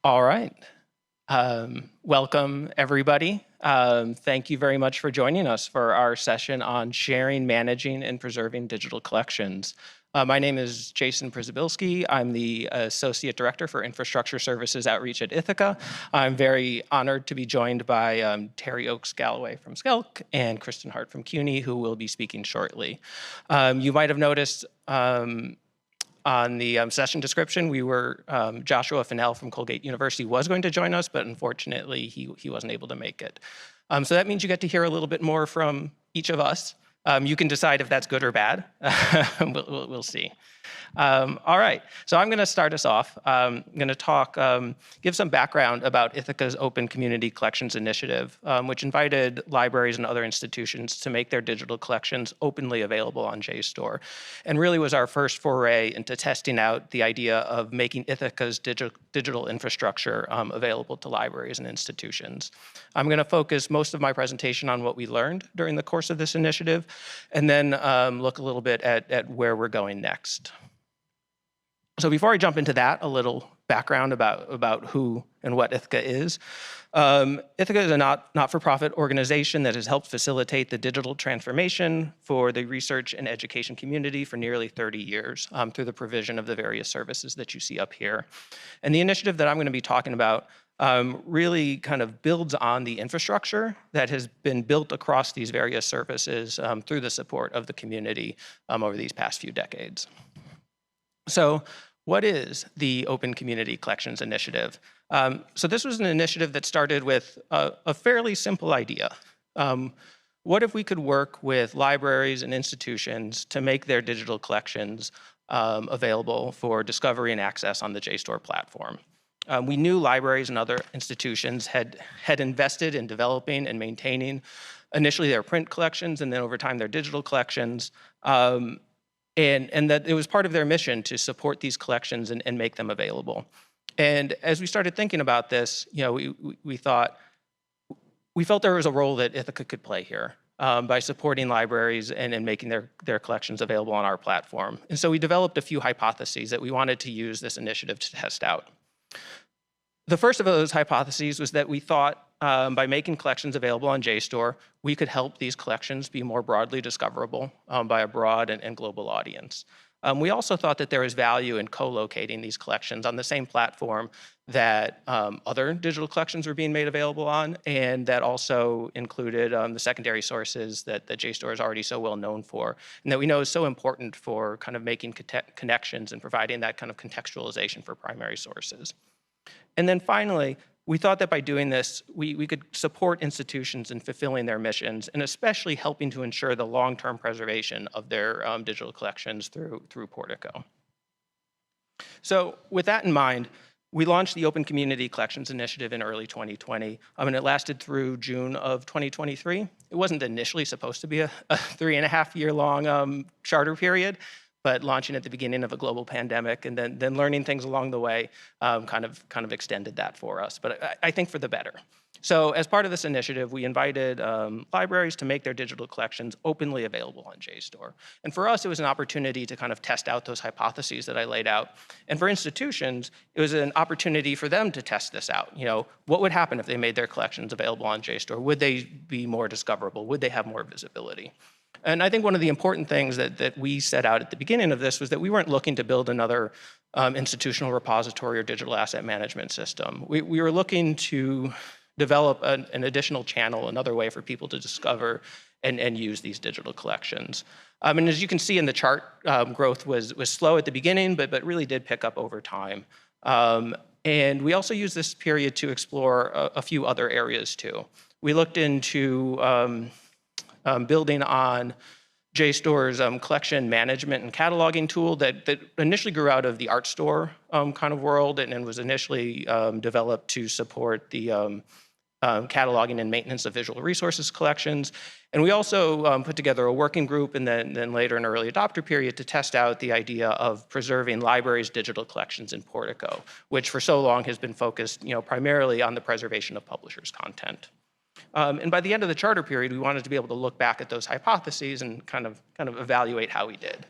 All right. Welcome, everybody. Thank you very much for joining us for our session on sharing, managing, and preserving digital collections. My name is Jason Przybylski. I'm the Associate Director for Infrastructure Services Outreach at Ithaca. I'm very honored to be joined by Teri Gallaway from SCELC and Kristin Hart from CUNY, who will be speaking shortly. You might have noticed on the session description, Joshua Finnell from Colgate University was going to join us, but unfortunately he wasn't able to make it. So that means you get to hear a little bit more from each of us. You can decide if that's good or bad. We'll see. All right, so I'm gonna start us off. I'm gonna talk, give some background about Ithaca's Open Community Collections Initiative, which invited libraries and other institutions to make their digital collections openly available on JSTOR, and really was our first foray into testing out the idea of making Ithaca's digital infrastructure available to libraries and institutions. I'm gonna focus most of my presentation on what we learned during the course of this initiative, and then look a little bit at where we're going next. So before I jump into that, a little background about who and what Ithaca is. Ithaca is a not-for-profit organization that has helped facilitate the digital transformation for the research and education community for nearly 30 years through the provision of the various services that you see up here. And the initiative that I'm going to be talking about really kind of builds on the infrastructure that has been built across these various services through the support of the community over these past few decades. So what is the Open Community Collections Initiative? So this was an initiative that started with a fairly simple idea. What if we could work with libraries and institutions to make their digital collections available for discovery and access on the JSTOR platform? We knew libraries and other institutions had invested in developing and maintaining initially their print collections and then over time their digital collections. And that it was part of their mission to support these collections and make them available. And as we started thinking about this, we felt there was a role that Ithaca could play here by supporting libraries and making their collections available on our platform. And so we developed a few hypotheses that we wanted to use this initiative to test out. The first of those hypotheses was that we thought by making collections available on JSTOR, we could help these collections be more broadly discoverable by a broad and global audience. We also thought that there was value in co-locating these collections on the same platform that other digital collections were being made available on, and that also included the secondary sources that JSTOR is already so well known for, and that we know is so important for kind of making connections and providing that kind of contextualization for primary sources. And then finally, we thought that by doing this, we could support institutions in fulfilling their missions, and especially helping to ensure the long-term preservation of their digital collections through Portico. So with that in mind, we launched the Open Community Collections Initiative in early 2020, and it lasted through June of 2023. It wasn't initially supposed to be a 3.5-year-long charter period, but launching at the beginning of a global pandemic and then learning things along the way kind of extended that for us, but I think for the better. So as part of this initiative, we invited libraries to make their digital collections openly available on JSTOR. And for us, it was an opportunity to kind of test out those hypotheses that I laid out. And for institutions, it was an opportunity for them to test this out. What would happen if they made their collections available on JSTOR? Would they be more discoverable? Would they have more visibility? And I think one of the important things that we set out at the beginning of this was that we weren't looking to build another institutional repository or digital asset management system. We were looking to develop an additional channel, another way for people to discover and use these digital collections. And as you can see in the chart, growth was slow at the beginning, but really did pick up over time. And we also used this period to explore a few other areas too. We looked into building on JSTOR's collection management and cataloging tool that initially grew out of the art store kind of world and was initially developed to support the cataloging and maintenance of visual resources collections. And we also put together a working group and then later an early adopter period to test out the idea of preserving libraries' digital collections in Portico, which for so long has been focused primarily on the preservation of publishers' content. And by the end of the charter period, we wanted to be able to look back at those hypotheses and kind of evaluate how we did.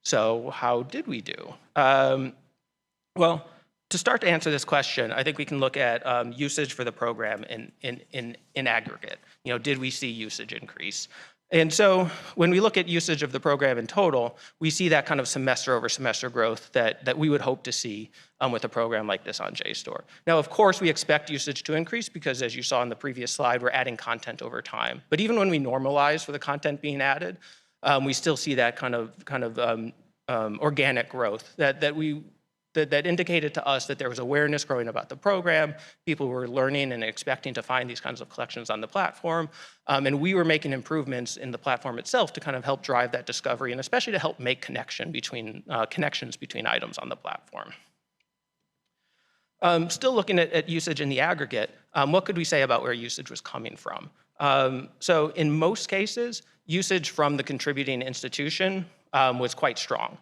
So how did we do? Well, To start to answer this question, I think we can look at usage for the program in aggregate. Did we see usage increase? And so when we look at usage of the program in total, we see that kind of semester over semester growth that we would hope to see with a program like this on JSTOR. Now, of course, we expect usage to increase because, as you saw in the previous slide, we're adding content over time. But even when we normalize for the content being added, we still see that kind of organic growth that indicated to us that there was awareness growing about the program. People were learning and expecting to find these kinds of collections on the platform. And we were making improvements in the platform itself to kind of help drive that discovery and especially to help make connections between items on the platform. Still looking at usage in the aggregate, what could we say about where usage was coming from? So in most cases, usage from the contributing institution was quite strong.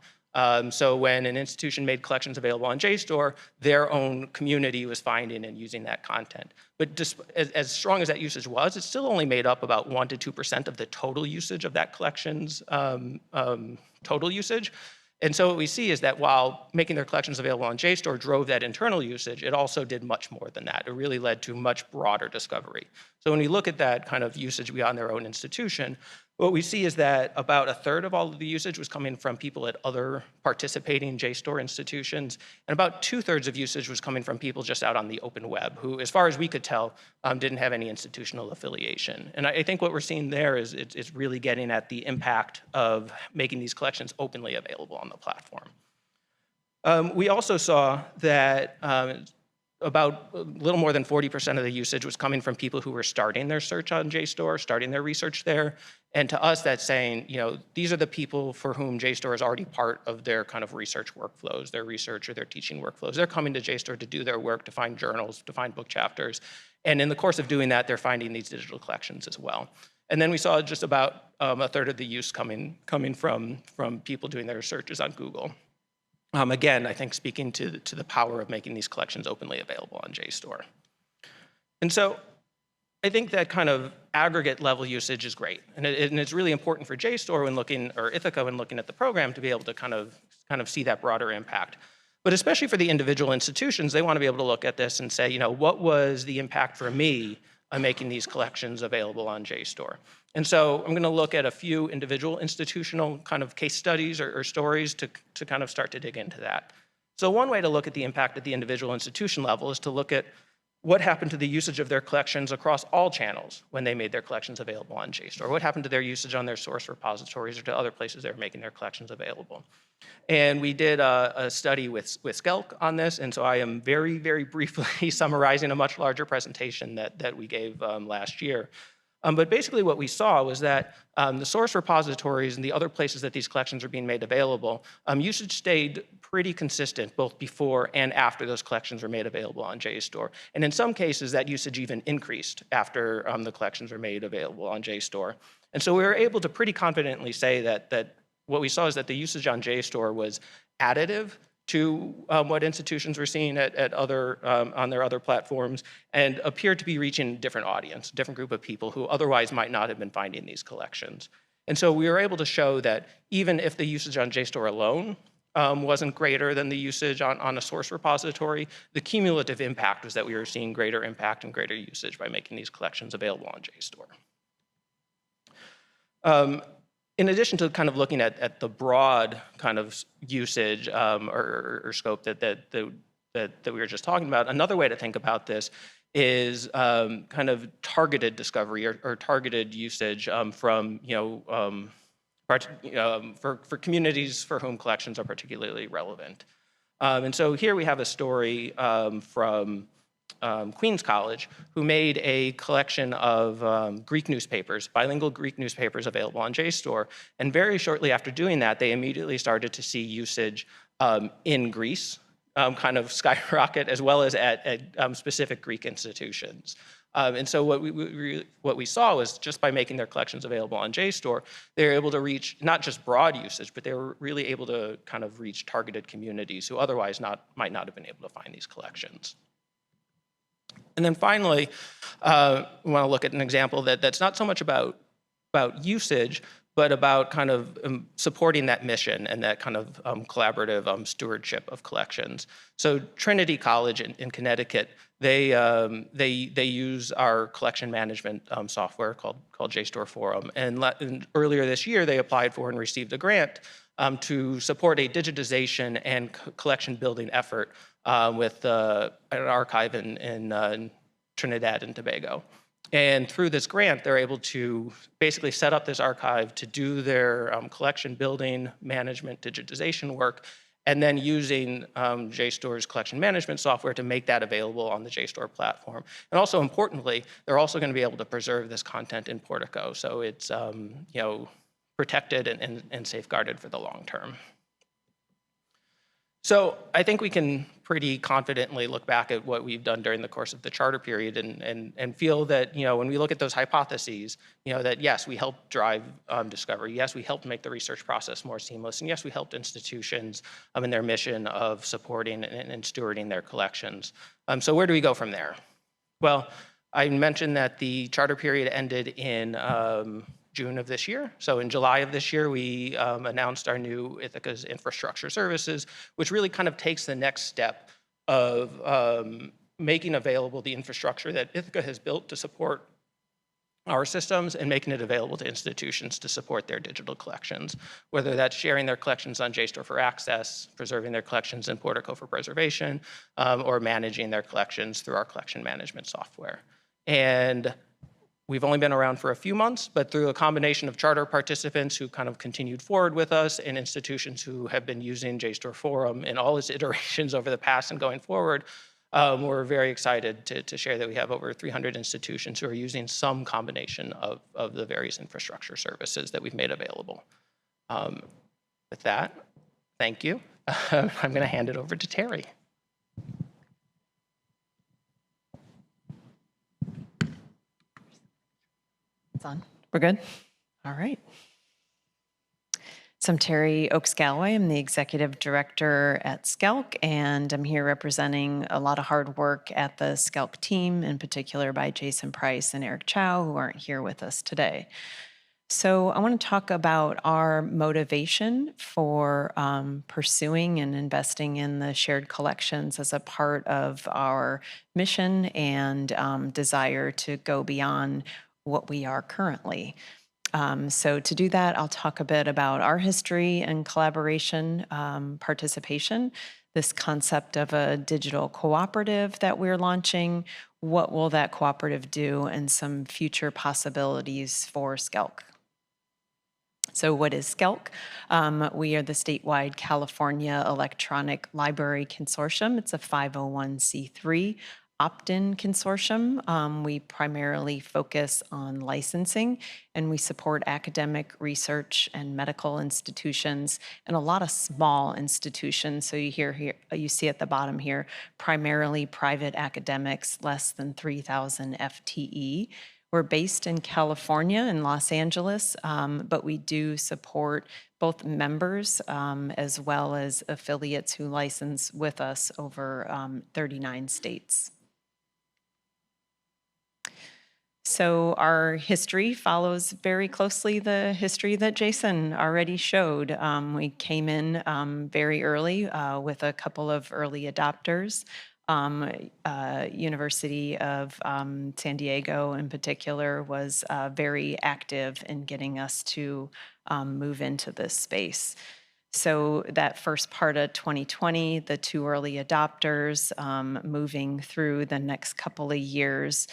So when an institution made collections available on JSTOR, their own community was finding and using that content. But just as strong as that usage was, it still only made up about 1% to 2% of the total usage of that collection's total usage. And so what we see is that while making their collections available on JSTOR drove that internal usage, it also did much more than that. It really led to much broader discovery. So when we look at that kind of usage beyond their own institution, what we see is that about 1/3 of all of the usage was coming from people at other participating JSTOR institutions, and about 2/3 of usage was coming from people just out on the open web, who, as far as we could tell, didn't have any institutional affiliation. And I think what we're seeing there is it's really getting at the impact of making these collections openly available on the platform. We also saw that about a little more than 40% of the usage was coming from people who were starting their search on JSTOR, starting their research there. And to us, that's saying, these are the people for whom JSTOR is already part of their kind of research workflows, their research or their teaching workflows. They're coming to JSTOR to do their work, to find journals, to find book chapters. And in the course of doing that, they're finding these digital collections as well. And then we saw just about 1/3 of the use coming from people doing their searches on Google. Again, I think speaking to the power of making these collections openly available on JSTOR. And so I think that kind of aggregate level usage is great. And it's really important for JSTOR when looking, or Ithaca when looking at the program, to be able to kind of see that broader impact. But especially for the individual institutions, they want to be able to look at this and say, what was the impact for me on making these collections available on JSTOR? And so I'm going to look at a few individual institutional kind of case studies or stories to kind of start to dig into that. So one way to look at the impact at the individual institution level is to look at what happened to the usage of their collections across all channels when they made their collections available on JSTOR. What happened to their usage on their source repositories or to other places they were making their collections available. And we did a study with SCELC on this, and so I am very, very briefly summarizing a much larger presentation that we gave last year. But basically what we saw was that the source repositories and the other places that these collections are being made available, usage stayed pretty consistent both before and after those collections were made available on JSTOR. And in some cases, that usage even increased after the collections were made available on JSTOR. And so we were able to pretty confidently say that what we saw is that the usage on JSTOR was additive to what institutions were seeing on their other platforms, and appeared to be reaching a different audience, a different group of people who otherwise might not have been finding these collections. And so we were able to show that even if the usage on JSTOR alone wasn't greater than the usage on a source repository, the cumulative impact was that we were seeing greater impact and greater usage by making these collections available on JSTOR. In addition to kind of looking at the broad kind of usage or scope that we were just talking about, another way to think about this is kind of targeted discovery or targeted usage from for communities for whom collections are particularly relevant. And so here we have a story from Queens College, who made a collection of Greek newspapers, bilingual Greek newspapers available on JSTOR. And very shortly after doing that, they immediately started to see usage in Greece kind of skyrocket, as well as at specific Greek institutions. And so what we saw was just by making their collections available on JSTOR, they were able to reach not just broad usage, but they were really able to kind of reach targeted communities who otherwise might not have been able to find these collections. And then finally, we want to look at an example that's not so much about usage, but about kind of supporting that mission and that kind of collaborative stewardship of collections. So Trinity College in Connecticut, they use our collection management software called JSTOR Forum. And earlier this year, they applied for and received a grant to support a digitization and collection building effort with an archive in Trinidad and Tobago. And through this grant, they're able to basically set up this archive to do their collection building, management, digitization work, and then using JSTOR's collection management software to make that available on the JSTOR platform. And also importantly, they're also going to be able to preserve this content in Portico, so it's protected and safeguarded for the long term. So I think we can pretty confidently look back at what we've done during the course of the charter period and feel that, when we look at those hypotheses, that yes, we helped drive discovery, yes, we helped make the research process more seamless, and yes, we helped institutions in their mission of supporting and stewarding their collections. So where do we go from there? Well, I mentioned that the charter period ended in June of this year. So in July of this year, we announced our new Ithaca's infrastructure services, which really kind of takes the next step of making available the infrastructure that Ithaca has built to support our systems and making it available to institutions to support their digital collections, whether that's sharing their collections on JSTOR for access, preserving their collections in Portico for preservation, or managing their collections through our collection management software. And we've only been around for a few months, but through a combination of charter participants who kind of continued forward with us and institutions who have been using JSTOR Forum in all its iterations over the past and going forward, we're very excited to share that we have over 300 institutions who are using some combination of the various infrastructure services that we've made available. With that, thank you. I'm going to hand it over to Teri. On. We're good? All right. So I'm Teri Gallaway. I'm the Executive Director at SCELC, and I'm here representing a lot of hard work at the SCELC team, in particular by Jason Price and Eric Chow, who aren't here with us today. So I want to talk about our motivation for pursuing and investing in the shared collections as a part of our mission and desire to go beyond what we are currently. So to do that, I'll talk a bit about our history and collaboration participation, this concept of a digital cooperative that we're launching, what will that cooperative do, and some future possibilities for SCELC. So what is SCELC? We are the statewide California Electronic Library Consortium. It's a 501c3 opt-in consortium. We primarily focus on licensing, and we support academic research and medical institutions and a lot of small institutions. So you see at the bottom here, primarily private academics, less than 3,000 FTE. We're based in California, in Los Angeles, but we do support both members as well as affiliates who license with us over 39 states. So our history follows very closely the history that Jason already showed. We came in very early with a couple of early adopters. University of San Diego in particular was very active in getting us to move into this space. So that first part of 2020, the two early adopters, moving through the next couple of years,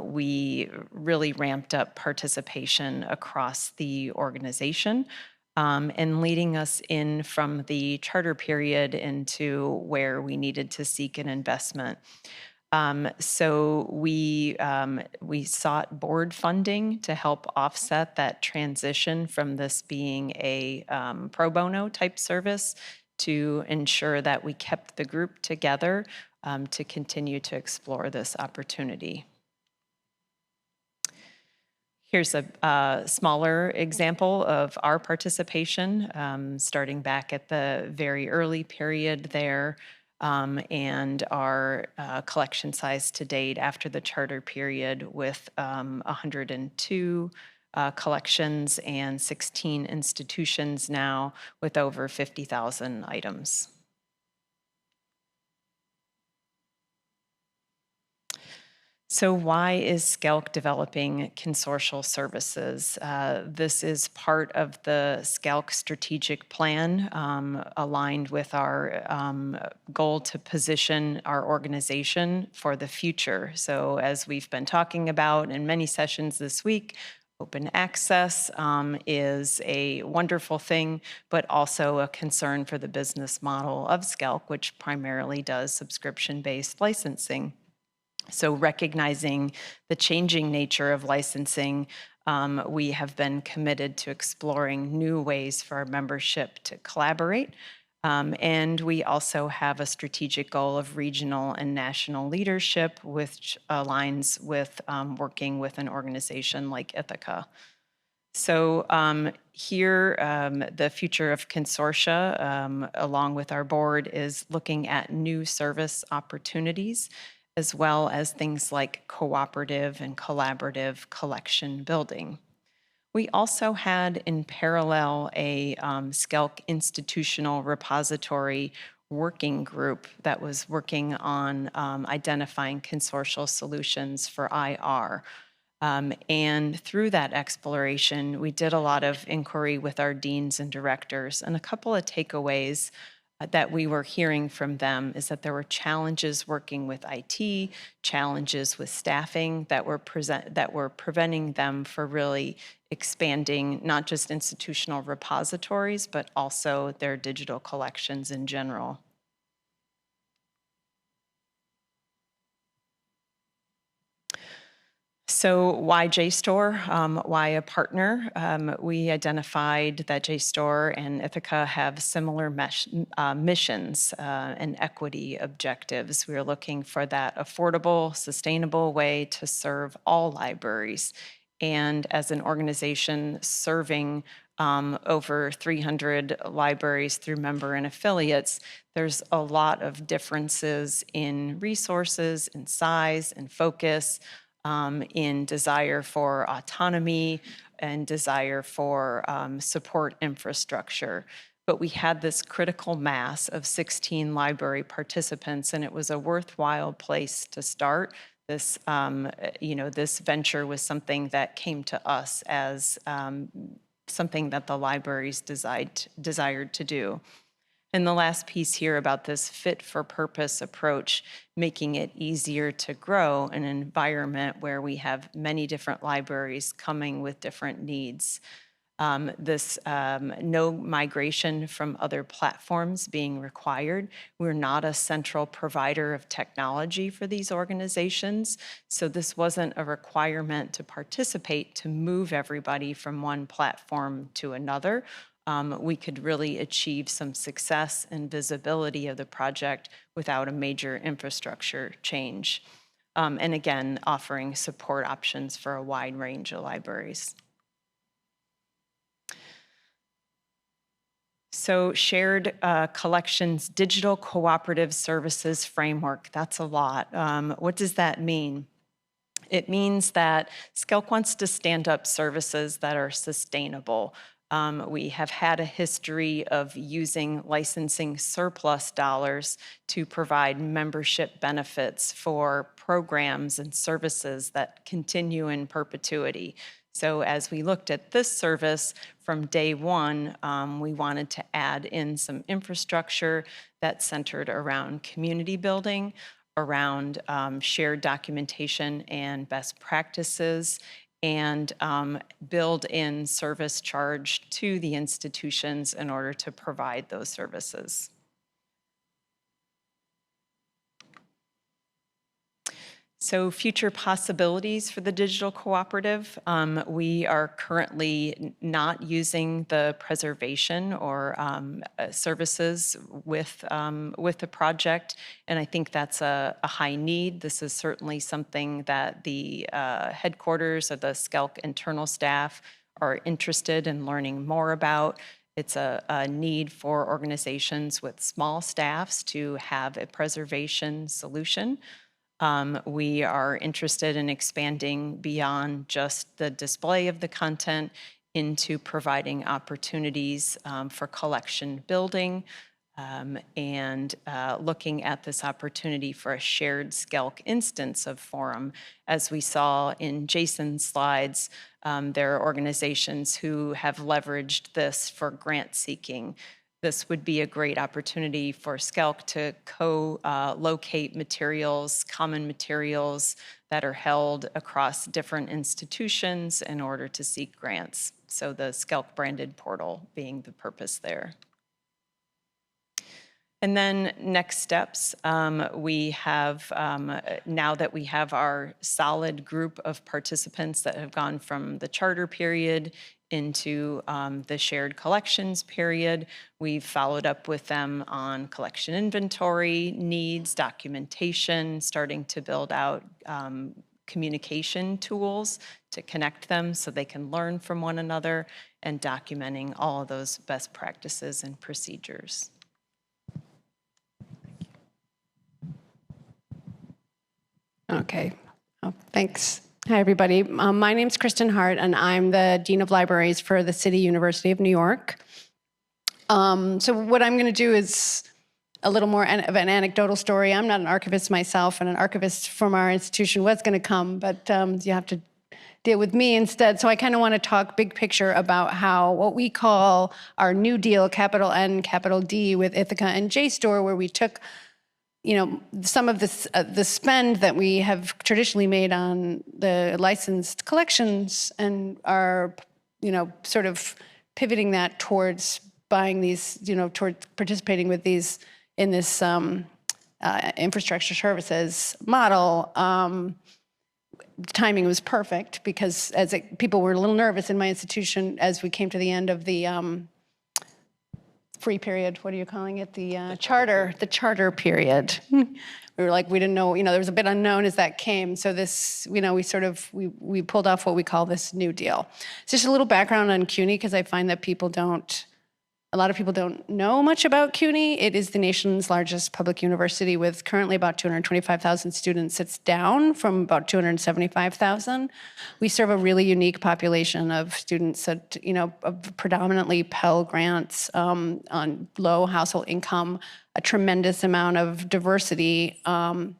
we really ramped up participation across the organization and leading us in from the charter period into where we needed to seek an investment. So we sought board funding to help offset that transition from this being a pro bono type service to ensure that we kept the group together to continue to explore this opportunity. Here's a smaller example of our participation, starting back at the very early period there, and our collection size to date after the charter period with 102 collections and 16 institutions now with over 50,000 items. So why is SCELC developing consortial services? This is part of the SCELC strategic plan aligned with our goal to position our organization for the future. So as we've been talking about in many sessions this week, open access is a wonderful thing, but also a concern for the business model of SCELC, which primarily does subscription-based licensing. So recognizing the changing nature of licensing, we have been committed to exploring new ways for our membership to collaborate. And we also have a strategic goal of regional and national leadership, which aligns with working with an organization like Ithaca. So here, the future of consortia, along with our board, is looking at new service opportunities, as well as things like cooperative and collaborative collection building. We also had in parallel a SCELC institutional repository working group that was working on identifying consortial solutions for IR. And through that exploration, we did a lot of inquiry with our deans and directors, and a couple of takeaways that we were hearing from them is that there were challenges working with IT, challenges with staffing that were preventing them from really expanding not just institutional repositories, but also their digital collections in general. So why JSTOR? Why a partner? We identified that JSTOR and Ithaca have similar missions and equity objectives. We are looking for that affordable, sustainable way to serve all libraries. And as an organization serving over 300 libraries through member and affiliates, there's a lot of differences in resources, in size, and focus, in desire for autonomy and desire for support infrastructure. But we had this critical mass of 16 library participants, and it was a worthwhile place to start. This, this venture was something that came to us as something that the libraries desired to do. And the last piece here about this fit-for-purpose approach, making it easier to grow in an environment where we have many different libraries coming with different needs. No migration from other platforms being required. We're not a central provider of technology for these organizations, so this wasn't a requirement to participate to move everybody from one platform to another. We could really achieve some success and visibility of the project without a major infrastructure change. And again, offering support options for a wide range of libraries. So shared collections, digital cooperative services framework, that's a lot. What does that mean? It means that SCELC wants to stand up services that are sustainable. We have had a history of using licensing surplus dollars to provide membership benefits for programs and services that continue in perpetuity. So as we looked at this service from day one, we wanted to add in some infrastructure that's centered around community building, around shared documentation and best practices, and build in service charge to the institutions in order to provide those services. So future possibilities for the digital cooperative, we are currently not using the preservation or services with the project, and I think that's a high need. This is certainly something that the headquarters of the SCELC internal staff are interested in learning more about. It's a need for organizations with small staffs to have a preservation solution. We are interested in expanding beyond just the display of the content into providing opportunities for collection building, and looking at this opportunity for a shared SCELC instance of Forum. As we saw in Jason's slides, there are organizations who have leveraged this for grant seeking. This would be a great opportunity for SCELC to co-locate materials, common materials that are held across different institutions in order to seek grants. So the SCELC branded portal being the purpose there. And then next steps, we have, now that we have our solid group of participants that have gone from the charter period into the shared collections period, we've followed up with them on collection inventory needs, documentation, starting to build out communication tools to connect them so they can learn from one another, and documenting all of those best practices and procedures. Okay, thanks. Hi, everybody. My name's Kristin Hart, and I'm the Dean of Libraries for the City University of New York. So what I'm going to do is a little more of an anecdotal story. I'm not an archivist myself, and an archivist from our institution was going to come, but you have to deal with me instead. So I kind of want to talk big picture about how what we call our New Deal, capital N, capital D, with Ithaca and JSTOR, where we took some of the spend that we have traditionally made on the licensed collections and are, sort of pivoting that towards buying these, towards participating with these in this infrastructure services model. The timing was perfect because people were a little nervous in my institution as we came to the end of the free period, what are you calling it? The charter period. We were like, we didn't know, there was a bit unknown as that came. So this, we pulled off what we call this New Deal. It's just a little background on CUNY, because I find that a lot of people don't know much about CUNY. It is the nation's largest public university with currently about 225,000 students. It's down from about 275,000. We serve a really unique population of students that, of predominantly Pell Grants on low household income, a tremendous amount of diversity. And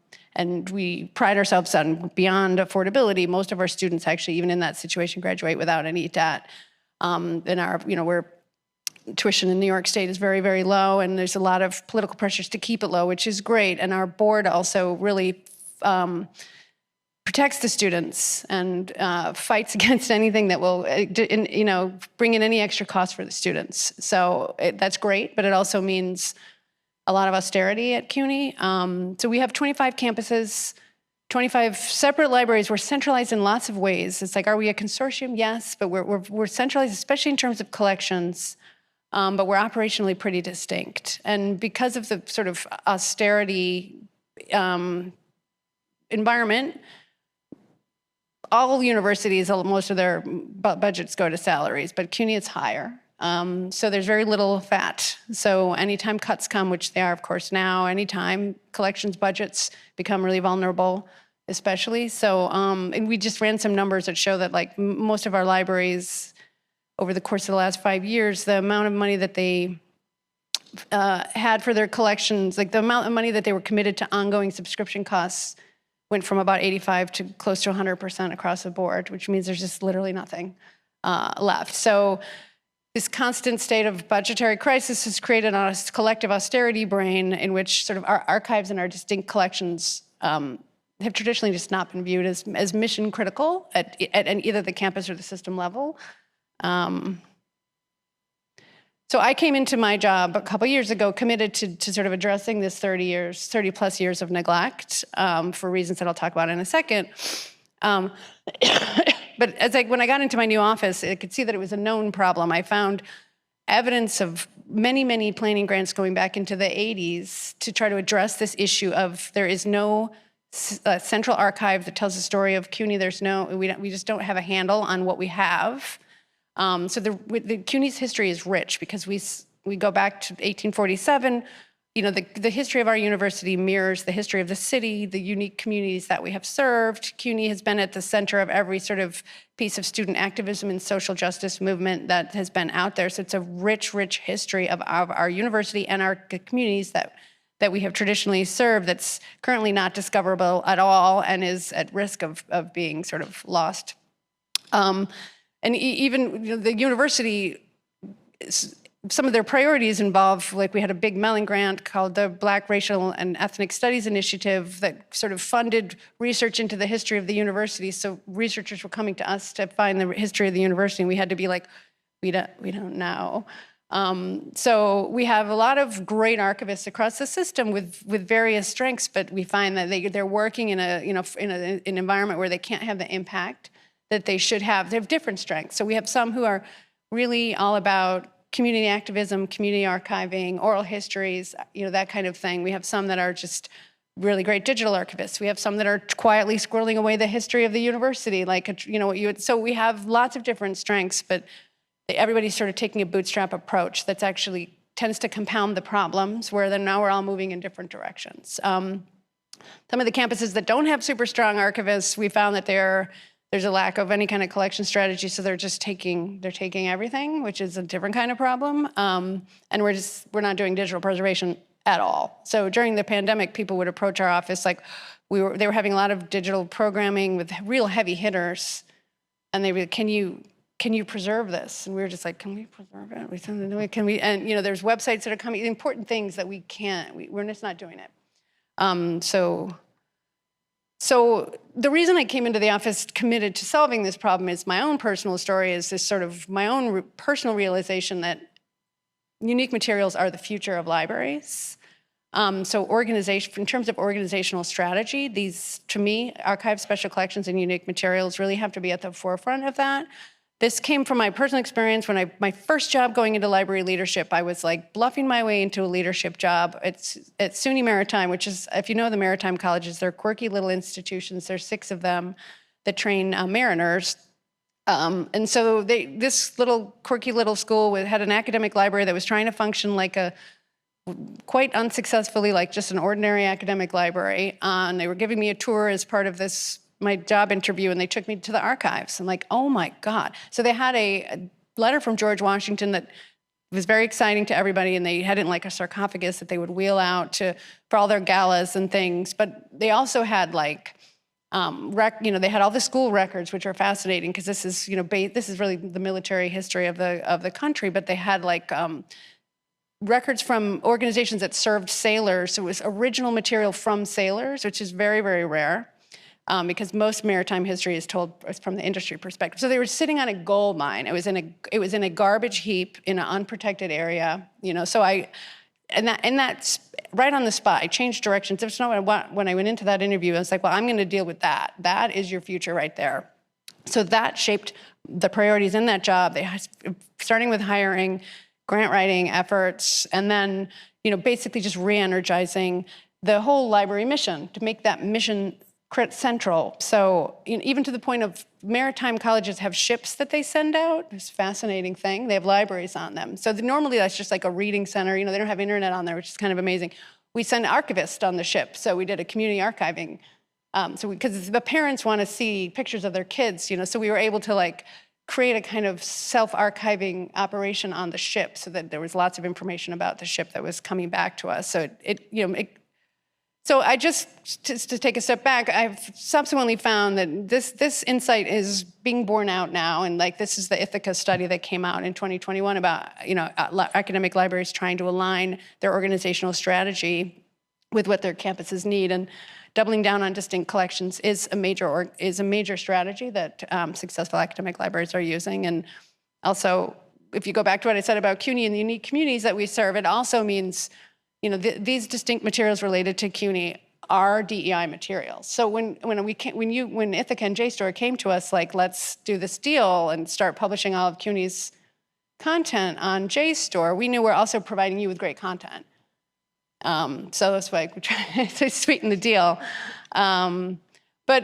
we pride ourselves on beyond affordability. Most of our students actually, even in that situation, graduate without any debt. We're tuition in New York State is very, very low, and there's a lot of political pressures to keep it low, which is great. And our board also really protects the students and fights against anything that will, bring in any extra cost for the students. So that's great, but it also means a lot of austerity at CUNY. So we have 25 campuses, 25 separate libraries. We're centralized in lots of ways. It's like, are we a consortium? Yes, but we're centralized, especially in terms of collections. But we're operationally pretty distinct. And because of the sort of austerity environment, all universities, most of their budgets go to salaries, but CUNY is higher. So there's very little fat. So anytime cuts come, which they are, of course, now, anytime collections budgets become really vulnerable, especially. So and we just ran some numbers that show that like most of our libraries, over the course of the last 5 years, the amount of money that they had for their collections, like the amount of money that they were committed to ongoing subscription costs went from about 85 to close to 100% across the board, which means there's just literally nothing left. So this constant state of budgetary crisis has created a collective austerity brain in which sort of our archives and our distinct collections have traditionally just not been viewed as mission critical at either the campus or the system level. So I came into my job a couple years ago committed to sort of addressing this 30 plus years of neglect for reasons that I'll talk about in a second. But when I got into my new office, I could see that it was a known problem. I found evidence of many, many planning grants going back into the 80s to try to address this issue of there is no central archive that tells the story of CUNY. We just don't have a handle on what we have. So the CUNY's history is rich because we go back to 1847. the history of our university mirrors the history of the city, the unique communities that we have served. CUNY has been at the center of every sort of piece of student activism and social justice movement that has been out there. So it's a rich, rich history of our university and our communities that we have traditionally served that's currently not discoverable at all and is at risk of being sort of lost. And even the university, some of their priorities involve, like we had a big Mellon grant called the Black Racial and Ethnic Studies Initiative that sort of funded research into the history of the university. So researchers were coming to us to find the history of the university, and we had to be like, we don't know. So we have a lot of great archivists across the system with various strengths, but we find that they're working in an environment where they can't have the impact that they should have. They have different strengths. So we have some who are really all about community activism, community archiving, oral histories, that kind of thing. We have some that are just really great digital archivists. We have some that are quietly squirreling away the history of the university, so we have lots of different strengths, but everybody's sort of taking a bootstrap approach that's actually tends to compound the problems, where then now we're all moving in different directions. Some of the campuses that don't have super strong archivists, we found that there's a lack of any kind of collection strategy, so they're taking everything, which is a different kind of problem. And we're not doing digital preservation at all. So during the pandemic, people would approach our office like they were having a lot of digital programming with real heavy hitters, and they would, can you preserve this? And we were just like, can we preserve it? Can we? And there's websites that are coming, important things that we can't. We're just not doing it. So the reason I came into the office committed to solving this problem is my own personal story, is this sort of my own personal realization that unique materials are the future of libraries. So organization, in terms of organizational strategy, these, to me, archive, special collections, and unique materials really have to be at the forefront of that. This came from my personal experience when my first job going into library leadership. I was like bluffing my way into a leadership job at SUNY Maritime, which is, if you know the maritime colleges, they're quirky little institutions. There's 6 of them that train mariners. And so this little quirky little school had an academic library that was trying to function like quite unsuccessfully, like just an ordinary academic library. And they were giving me a tour as part of my job interview, and they took me to the archives. I'm like, oh my God. So they had a letter from George Washington that was very exciting to everybody, and they had it in like a sarcophagus that they would wheel out for all their galas and things. But they also had like, they had all the school records, which are fascinating because this is really the military history of the country. But they had like records from organizations that served sailors. So it was original material from sailors, which is very, very rare. Because most maritime history is told from the industry perspective. So they were sitting on a gold mine. It was in a garbage heap in an unprotected area. So that's right on the spot. I changed directions. That's not what I want. When I went into that interview, I was like, well, I'm going to deal with that. That is your future right there. So that shaped the priorities in that job. Starting with hiring, grant writing efforts, and then basically just re-energizing the whole library mission to make that mission central. So even to the point of maritime colleges have ships that they send out. It's a fascinating thing. They have libraries on them. So normally that's just like a reading center. They don't have internet on there, which is kind of amazing. We send archivists on the ship. So we did a community archiving. Because the parents want to see pictures of their kids, so we were able to like create a kind of self-archiving operation on the ship so that there was lots of information about the ship that was coming back to us. So So I just to take a step back, I've subsequently found that this insight is being borne out now, and like this is the Ithaca study that came out in 2021 about academic libraries trying to align their organizational strategy with what their campuses need, and doubling down on distinct collections is a major strategy that successful academic libraries are using. And also, if you go back to what I said about CUNY and the unique communities that we serve, it also means these distinct materials related to CUNY are DEI materials. So when Ithaca and JSTOR came to us, like, let's do this deal and start publishing all of CUNY's content on JSTOR, we knew we're also providing you with great content. So that's why we try to sweeten the deal. But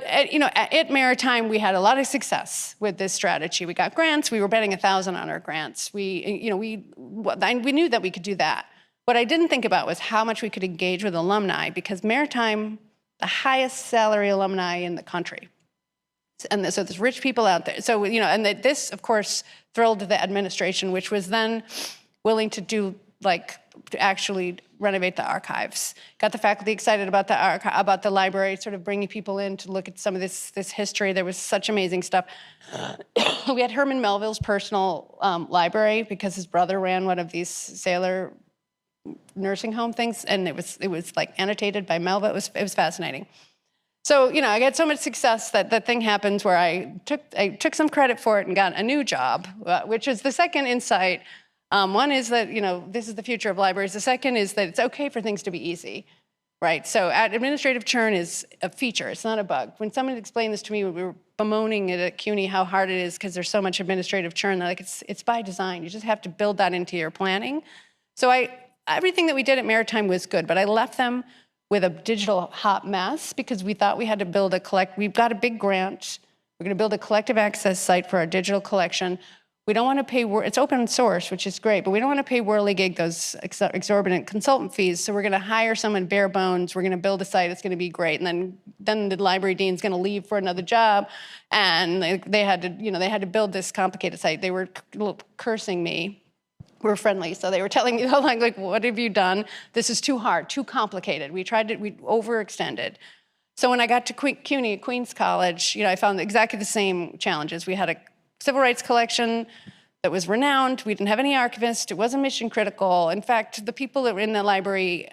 at Maritime, we had a lot of success with this strategy. We got grants. We were betting 1,000 on our grants. We knew that we could do that. What I didn't think about was how much we could engage with alumni, because Maritime, the highest salary alumni in the country. And so there's rich people out there. So, and this, of course, thrilled the administration, which was then willing to do, to actually renovate the archives. Got the faculty excited about the library, sort of bringing people in to look at some of this history. There was such amazing stuff. We had Herman Melville's personal library, because his brother ran one of these sailor nursing home things, and it was like annotated by Melville. It was fascinating. So, I got so much success that the thing happens where I took some credit for it and got a new job, which is the second insight. One is that, this is the future of libraries. The second is that it's okay for things to be easy, right? So administrative churn is a feature. It's not a bug. When someone explained this to me, we were bemoaning it at CUNY how hard it is because there's so much administrative churn. They're like, it's by design. You just have to build that into your planning. So everything that we did at Maritime was good, but I left them with a digital hot mess because we thought we had to build we've got a big grant. We're going to build a collective access site for our digital collection. We don't want to pay, it's open source, which is great, but we don't want to pay whirligig those exorbitant consultant fees. So we're going to hire someone bare bones. We're going to build a site. It's going to be great. And then the library dean's going to leave for another job. And they had to build this complicated site. They were cursing me. We're friendly, so they were telling me, like, what have you done? This is too hard, too complicated. We overextended. So when I got to CUNY at Queens College, I found exactly the same challenges. We had a civil rights collection that was renowned. We didn't have any archivists. It wasn't mission critical. In fact, the people that were in the library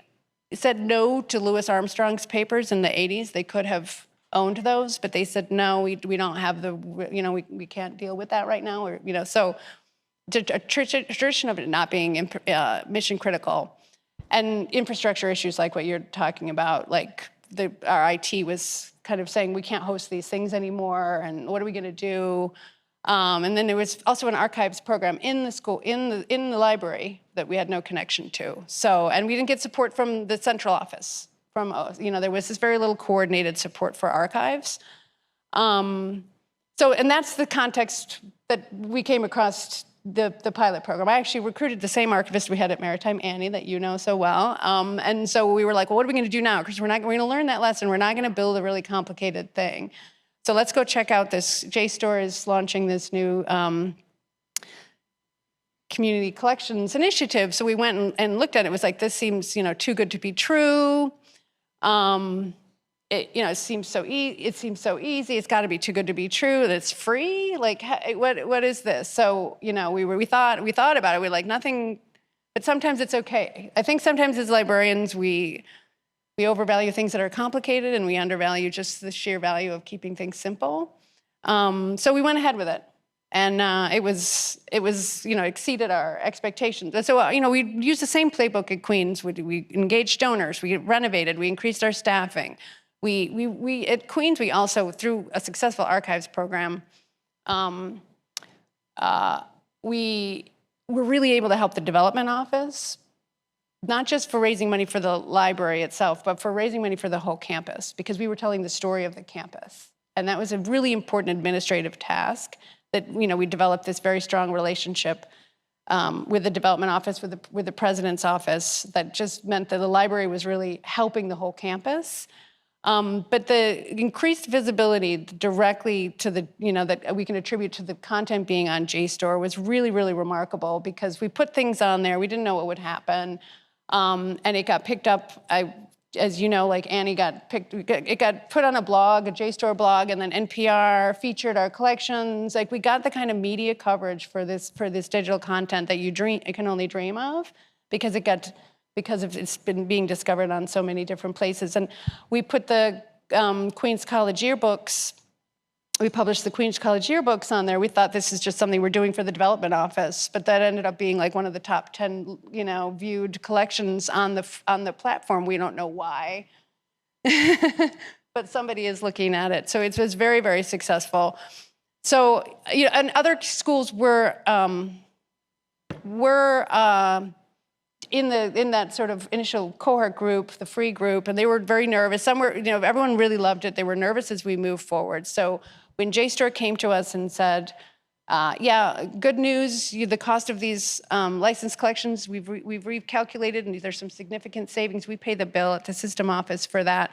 said no to Louis Armstrong's papers in the 80s. They could have owned those, but they said, no, we don't have we can't deal with that right now. Or, so a tradition of it not being mission critical, and infrastructure issues like what you're talking about, like our IT was kind of saying we can't host these things anymore, and what are we going to do? And then there was also an archives program in the school, in the library, that we had no connection to. So, and we didn't get support from the central office. There was this very little coordinated support for archives. And that's the context that we came across the pilot program. I actually recruited the same archivist we had at Maritime, Annie, that you know so well. And so we were like, well, what are we going to do now? Because we're going to learn that lesson. We're not going to build a really complicated thing. So let's go check out this. JSTOR is launching this new community collections initiative. So we went and looked at it. It was like, this seems, too good to be true. It seems so easy. It's got to be too good to be true. That it's free. Like, what is this? So we thought about it. We're like, nothing. But sometimes it's okay. I think sometimes as librarians we overvalue things that are complicated, and we undervalue just the sheer value of keeping things simple. So we went ahead with it, and it was exceeded our expectations. And so we used the same playbook at Queens. We engaged donors. We renovated. We increased our staffing. We at Queens, we also, through a successful archives program, we were really able to help the development office, not just for raising money for the library itself, but for raising money for the whole campus, because we were telling the story of the campus. And that was a really important administrative task that, we developed this very strong relationship with the development office, with the president's office, that just meant that the library was really helping the whole campus. But the increased visibility directly to that we can attribute to the content being on JSTOR was really, really remarkable, because we put things on there. We didn't know what would happen. And it got picked up, as you know, like Annie it got put on a blog, a JSTOR blog, and then NPR featured our collections. Like, we got the kind of media coverage for this digital content that you can only dream of, because it's been being discovered on so many different places. And we put the Queens College yearbooks, we published the Queens College yearbooks on there. We thought this is just something we're doing for the development office, but that ended up being like one of the top 10, viewed collections on the platform. We don't know why, but somebody is looking at it. So it was very, very successful. So, and other schools were in that sort of initial cohort group, the free group, and they were very nervous. Some were, everyone really loved it. They were nervous as we moved forward. So when JSTOR came to us and said, Yeah, good news, the cost of these license collections, we've recalculated, and there's some significant savings. We pay the bill at the system office for that.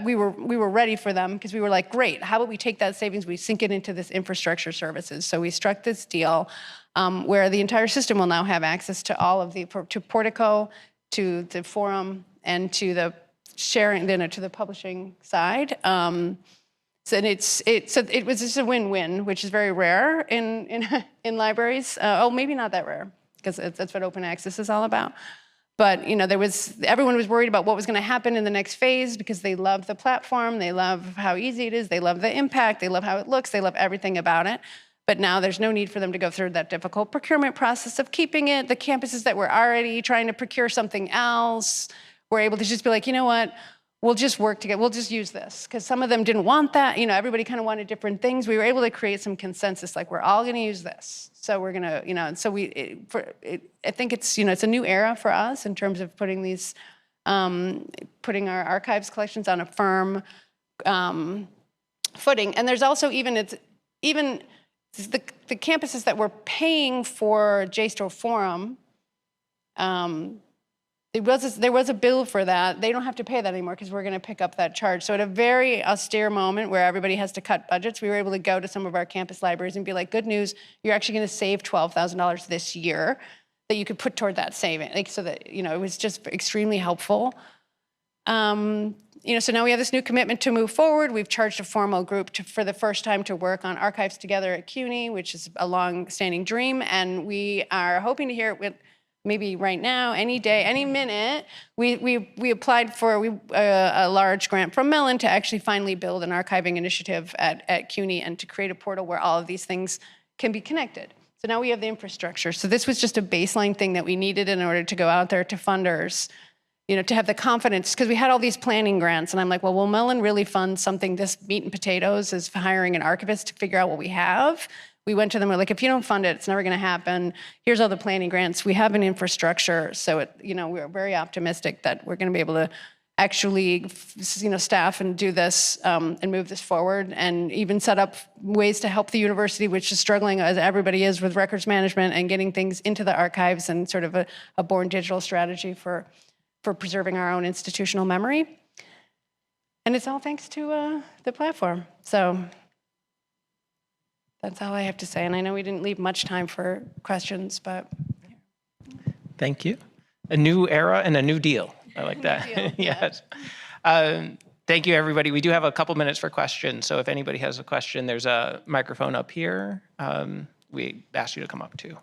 We were ready for them because we were like, great, how about we take that savings, we sink it into this infrastructure services. So we struck this deal where the entire system will now have access to all of to Portico, to the forum, and to the sharing, to the publishing side. So it was just a win-win, which is very rare in libraries. Oh, maybe not that rare, because that's what open access is all about. But everyone was worried about what was going to happen in the next phase because they love the platform, they love how easy it is, they love the impact, they love how it looks, they love everything about it. But now there's no need for them to go through that difficult procurement process of keeping it. The campuses that were already trying to procure something else were able to just be like, you know what? We'll just work together. We'll just use this, because some of them didn't want that. Everybody kind of wanted different things. We were able to create some consensus, like we're all going to use this. So we're going to, and so I think it's, it's a new era for us in terms of putting these, putting our archives collections on a firm footing. And there's also even the campuses that were paying for JSTOR Forum. There was a bill for that. They don't have to pay that anymore because we're going to pick up that charge. So at a very austere moment where everybody has to cut budgets, we were able to go to some of our campus libraries and be like, good news, you're actually going to save $12,000 this year that you could put toward that saving. So that, it was just extremely helpful. So now we have this new commitment to move forward. We've charged a formal group for the first time to work on archives together at CUNY, which is a long-standing dream. And we are hoping to hear it with maybe right now, any day, any minute. We applied for a large grant from Mellon to actually finally build an archiving initiative at CUNY and to create a portal where all of these things can be connected. So now we have the infrastructure. So this was just a baseline thing that we needed in order to go out there to funders, to have the confidence, because we had all these planning grants, and I'm like, well, will Mellon really fund something this meat and potatoes as hiring an archivist to figure out what we have? We went to them, we're like, if you don't fund it, it's never going to happen. Here's all the planning grants. We have an infrastructure. So, we're very optimistic that we're going to be able to actually, staff and do this and move this forward, and even set up ways to help the university, which is struggling, as everybody is, with records management and getting things into the archives, and sort of a born digital strategy for preserving our own institutional memory. And it's all thanks to the platform. So that's all I have to say. And I know we didn't leave much time for questions, but. Thank you. A new era and a new deal. I like that. Yes. Thank you, everybody. We do have a couple minutes for questions. So if anybody has a question, there's a microphone up here. We ask you to come up too.